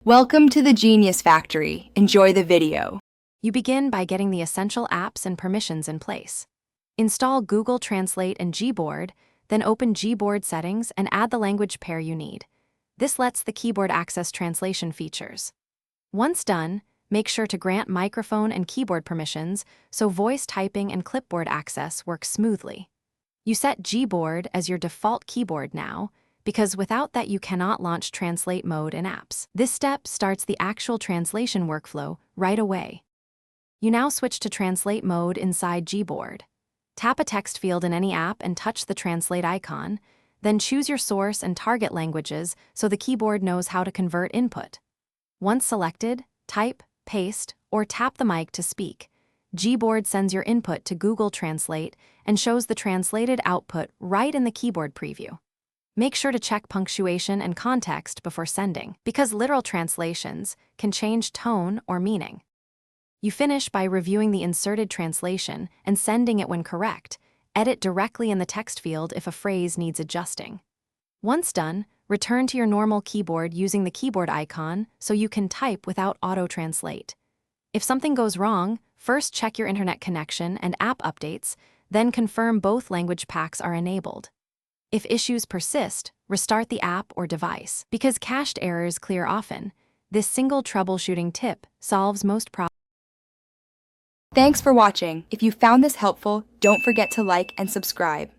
Welcome to the Genius Factory. Enjoy the video. You begin by getting the essential apps and permissions in place. Install Google Translate and Gboard, then open Gboard settings and add the language pair you need. This lets the keyboard access translation features. Once done, make sure to grant microphone and keyboard permissions so voice typing and clipboard access work smoothly. You set Gboard as your default keyboard now, because without that you cannot launch translate mode in apps. This step starts the actual translation workflow right away. You now switch to translate mode inside Gboard. Tap a text field in any app and touch the translate icon, then choose your source and target languages so the keyboard knows how to convert input. Once selected, type, paste, or tap the mic to speak. Gboard sends your input to Google Translate and shows the translated output right in the keyboard preview. Make sure to check punctuation and context before sending, because literal translations can change tone or meaning. You finish by reviewing the inserted translation and sending it when correct. Edit directly in the text field if a phrase needs adjusting. Once done, return to your normal keyboard using the keyboard icon so you can type without auto-translate. If something goes wrong, first check your internet connection and app updates, then confirm both language packs are enabled. If issues persist, restart the app or device. Because cached errors clear often, this single troubleshooting tip solves most problems. Thanks for watching. If you found this helpful, don't forget to like and subscribe.